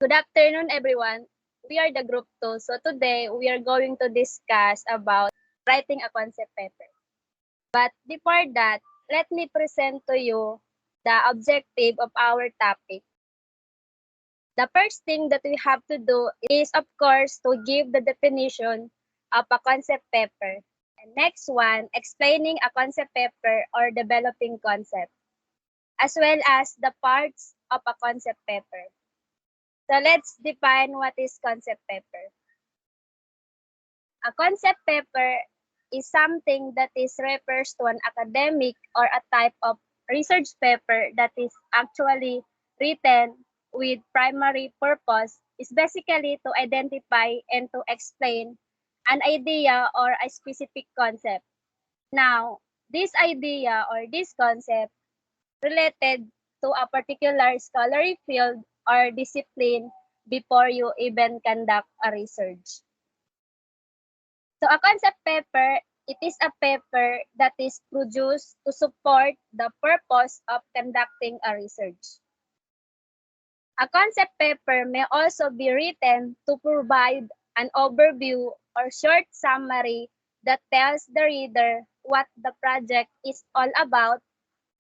Good afternoon, everyone. We are the group 2. So today, we are going to discuss about writing a concept paper. But before that, let me present to you the objective of our topic. The first thing that we have to do is, of course, to give the definition of a concept paper. And next one, explaining a concept paper or developing concept, as well as the parts of a concept paper. So let's define what is concept paper. A concept paper is something that is refers to an academic or a type of research paper that is actually written with primary purpose is basically to identify and to explain an idea or a specific concept. Now, this idea or this concept related to a particular scholarly field or discipline before you even conduct a research. So a concept paper, it is a paper that is produced to support the purpose of conducting a research. A concept paper may also be written to provide an overview or short summary that tells the reader what the project is all about,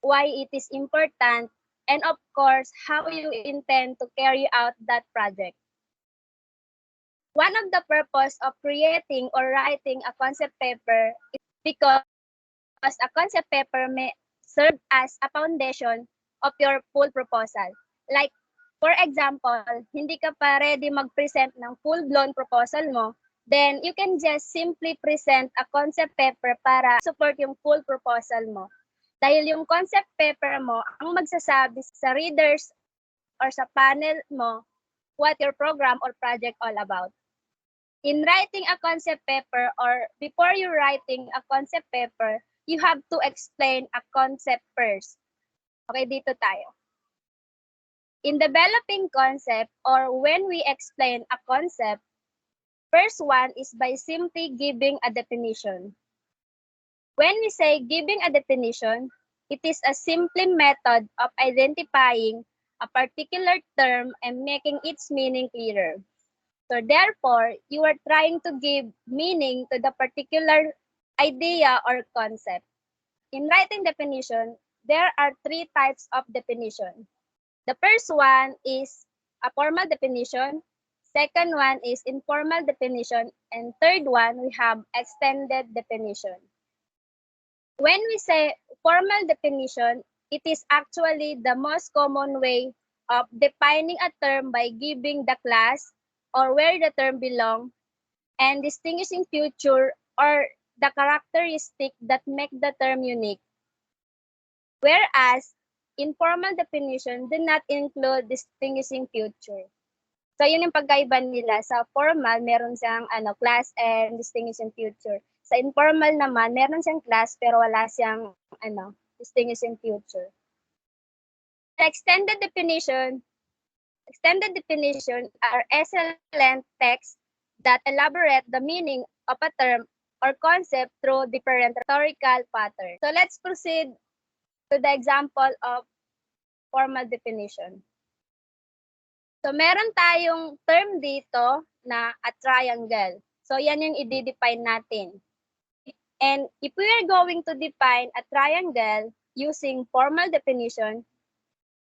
why it is important, and of course, how you intend to carry out that project. One of the purpose of creating or writing a concept paper is because a concept paper may serve as a foundation of your full proposal. Like, for example, hindi ka pa ready mag-present ng full-blown proposal mo, then you can just simply present a concept paper para support yung full proposal mo. Dahil yung concept paper mo ang magsasabi sa readers or sa panel mo what your program or project all about. In writing a concept paper or before you writing a concept paper, you have to explain a concept first. Okay, dito tayo. In developing concept or when we explain a concept, first one is by simply giving a definition. When we say giving a definition, it is a simple method of identifying a particular term and making its meaning clearer. So therefore, you are trying to give meaning to the particular idea or concept. In writing definition, there are three types of definition. The first one is a formal definition, second one is informal definition, and third one we have extended definition. When we say formal definition, it is actually the most common way of defining a term by giving the class or where the term belongs and distinguishing feature or the characteristic that make the term unique. Whereas informal definition do not include distinguishing feature. So yun yung pagkaiba nila. Sa formal, meron siyang class and distinguishing feature. Sa informal naman, meron siyang class pero wala siyang distinguishing feature. The extended definition are excellent texts that elaborate the meaning of a term or concept through different rhetorical patterns. So let's proceed to the example of formal definition. So meron tayong term dito na a triangle. So yan yung i-define natin. And if we are going to define a triangle using formal definition,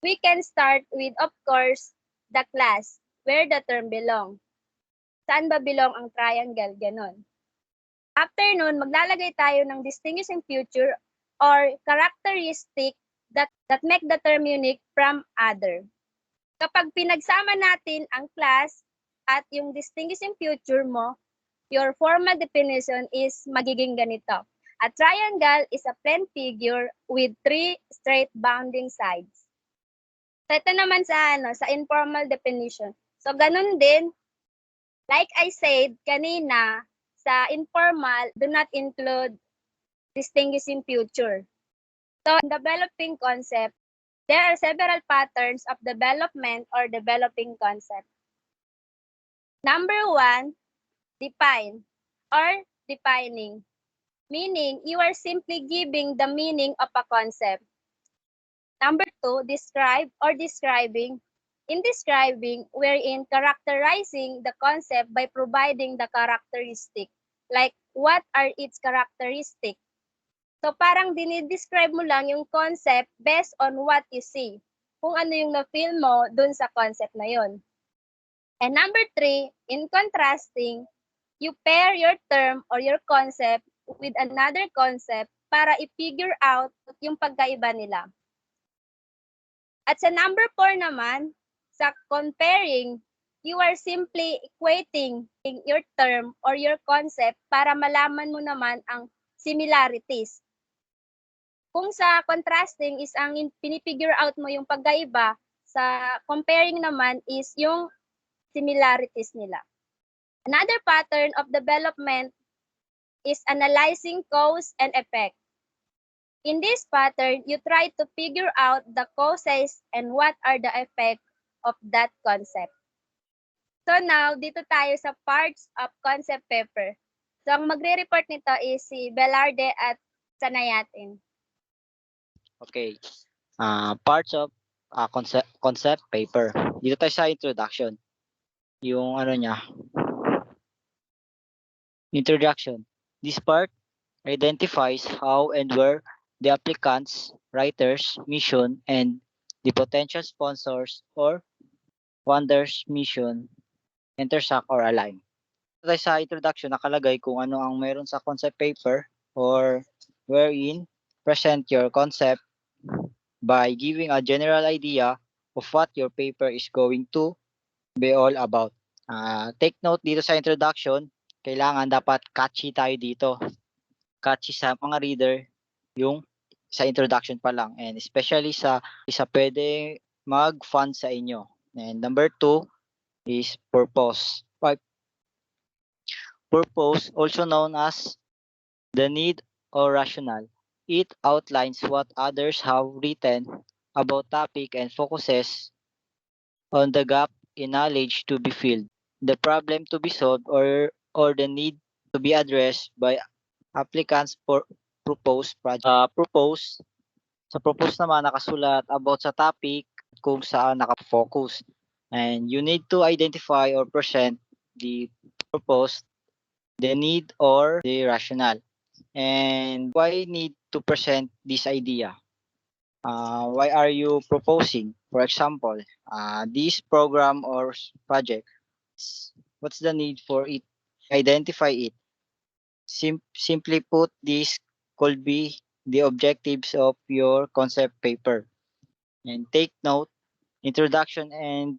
we can start with, of course, the class where the term belong. Saan ba belong ang triangle? Ganon. After nun, maglalagay tayo ng distinguishing feature or characteristic that make the term unique from other. Kapag pinagsama natin ang class at yung distinguishing feature mo, your formal definition is magiging ganito. A triangle is a plane figure with three straight bounding sides. So ito naman sa informal definition. So ganun din, like I said kanina, sa informal do not include distinguishing feature. So in developing concept, there are several patterns of development or developing concept. Number one, define or defining, meaning you are simply giving the meaning of a concept. Number two, describe or describing, in describing, wherein characterizing the concept by providing the characteristic. Like, what are its characteristic? So, parang dinidescribe mo lang yung concept based on what you see. Kung ano yung na-feel mo dun sa concept na yon. And number 3, in contrasting, you pair your term or your concept with another concept para i-figure out yung pagkaiba nila. At sa number 4 naman, sa comparing, you are simply equating your term or your concept para malaman mo naman ang similarities. Kung sa contrasting is ang pinifigure out mo yung pagkaiba, sa comparing naman is yung similarities nila. Another pattern of development is analyzing cause and effect. In this pattern, you try to figure out the causes and what are the effects of that concept. So now, dito tayo sa parts of concept paper. So ang magre-report nito is si Velarde at Sanayatin. Okay. Parts of concept paper. Dito tayo sa introduction. Yung ano niya. Introduction. This part identifies how and where the applicant's, writer's mission and the potential sponsors or funder's mission intersect or align. Dito tayo sa introduction, nakalagay kung ano ang meron sa concept paper or wherein present your concept by giving a general idea of what your paper is going to be all about. Take note dito sa introduction, kailangan dapat catchy tayo dito. Catchy sa mga reader yung sa introduction pa lang, and especially sa pwede mag-fund sa inyo. And number 2 is purpose. Purpose, also known as the need or rationale. It outlines what others have written about topic and focuses on the gap in knowledge to be filled, the problem to be solved, or the need to be addressed by applicants for proposed project. Sa propose naman nakasulat about sa topic kung saan nakafocus. And you need to identify or present the purpose, the need, or the rationale. And why need to present this idea? Why are you proposing? For example, this program or project, what's the need for it? Identify it. Simply put, this could be the objectives of your concept paper. And take note, introduction and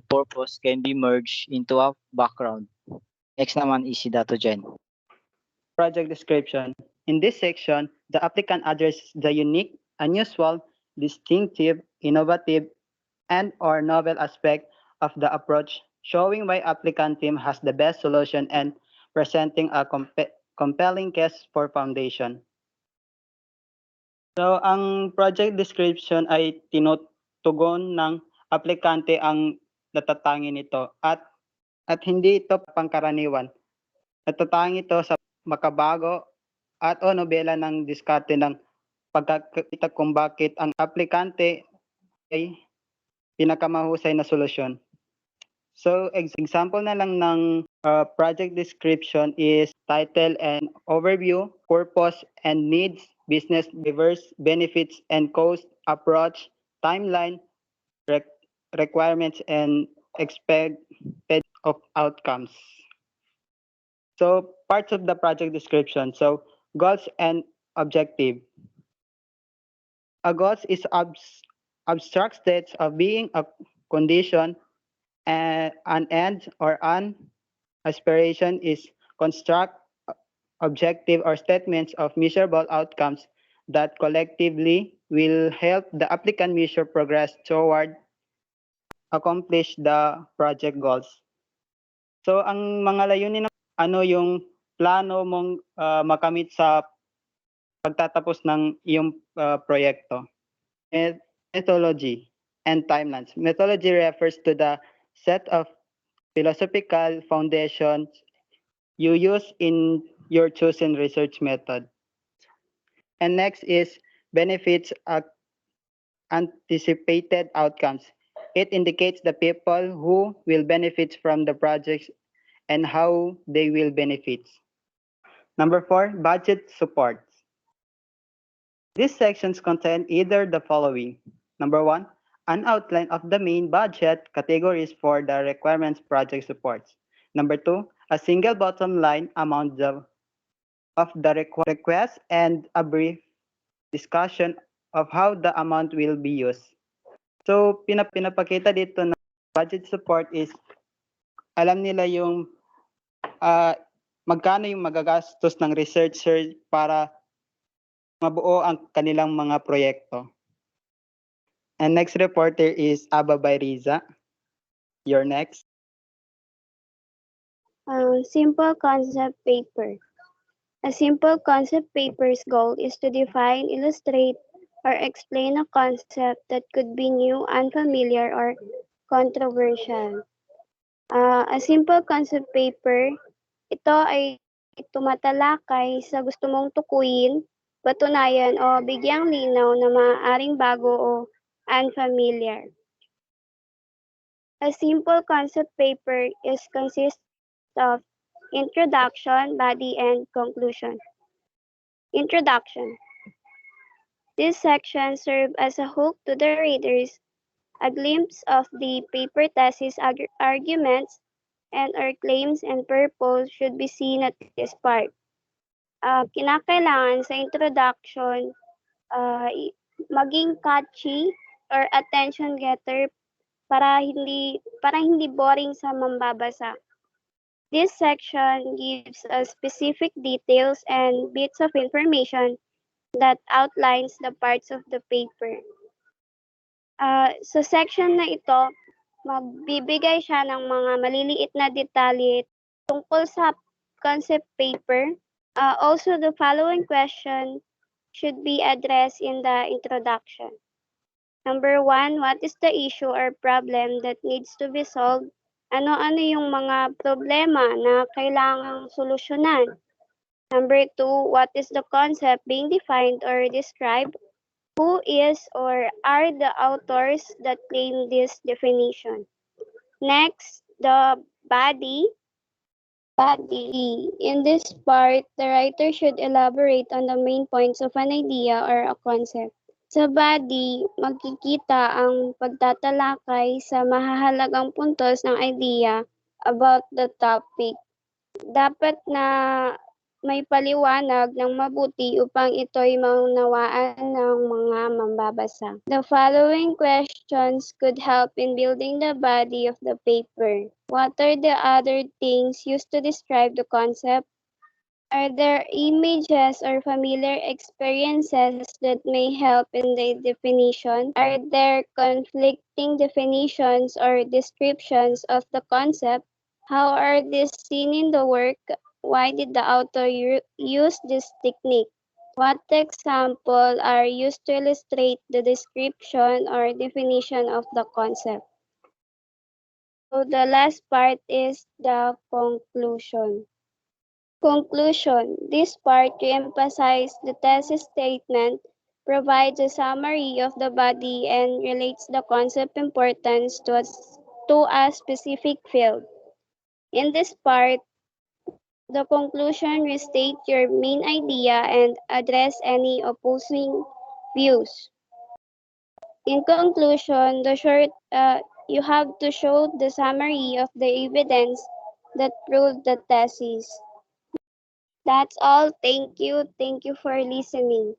purpose can be merged into a background. Next naman is si Dato Jen. Project description. In this section, the applicant addresses the unique, unusual, distinctive, innovative, and/or novel aspect of the approach, showing why applicant team has the best solution and presenting a compelling case for foundation. So, ang project description ay tinutugon ng aplikante ang natatangi nito at hindi ito pangkaraniwan. Natatangi ito sa makabago at o nobela ng diskarte ng pagkakita kung bakit ang aplikante ay pinakamahusay na solusyon. So, example na lang ng project description is title and overview, purpose and needs, business drivers, benefits and cost, approach, timeline, requirements, and expected of outcomes. So, parts of the project description. So, goals and objective. A goals is abstract states of being, a condition, and an end or an aspiration is construct objective or statements of measurable outcomes that collectively will help the applicant measure progress toward accomplish the project goals. So, ang mga layunin ng ano yung plano mong makamit sa pagtatapos ng iyong proyekto. Methodology and timelines. Methodology refers to the set of philosophical foundations you use in your chosen research method. And next is benefits, anticipated outcomes. It indicates the people who will benefit from the projects and how they will benefit. Number 4, budget supports. These sections contain either the following. Number 1, an outline of the main budget categories for the requirements project supports. Number 2, a single bottom line amount of the request and a brief discussion of how the amount will be used. So, pinapakita dito na budget support is alam nila yung magkano yung magagastos ng researcher para mabuo ang kanilang mga proyekto. And next reporter is Aba by Riza. You're next. Simple concept paper. A simple concept paper's goal is to define, illustrate, or explain a concept that could be new, unfamiliar, or controversial. A simple concept paper, ito ay tumatalakay sa gusto mong tukuyin, patunayan, o bigyang linaw na maaaring bago o unfamiliar. A simple concept paper consists of introduction, body, and conclusion. Introduction. This section serves as a hook to the readers, a glimpse of the paper thesis arguments and/or claims and purpose should be seen at this part. Kinakailangan sa introduction, maging catchy or attention getter para hindi boring sa mambabasa. This section gives us specific details and bits of information that outlines the parts of the paper. Sa section na ito, magbibigay siya ng mga maliliit na detalye tungkol sa concept paper. Also, the following question should be addressed in the introduction. Number 1, what is the issue or problem that needs to be solved? Ano-ano yung mga problema na kailangang solusyonan? Number 2, what is the concept being defined or described? Who is or are the authors that claim this definition? Next, the body. In this part, the writer should elaborate on the main points of an idea or a concept. Sa body, makikita ang pagtatalakay sa mahahalagang puntos ng idea about the topic. Dapat na may paliwanag ng mabuti upang ito'y maunawaan ng mga mambabasa. The following questions could help in building the body of the paper. What are the other things used to describe the concept? Are there images or familiar experiences that may help in the definition? Are there conflicting definitions or descriptions of the concept? How are these seen in the work? Why did the author use this technique? What examples are used to illustrate the description or definition of the concept? So the last part is the conclusion. Conclusion. This part re-emphasizes the thesis statement, provides a summary of the body, and relates the concept importance to a specific field. In this part, the conclusion restate your main idea and address any opposing views. In conclusion, you have to show the summary of the evidence that proved the thesis. That's all. Thank you. Thank you for listening.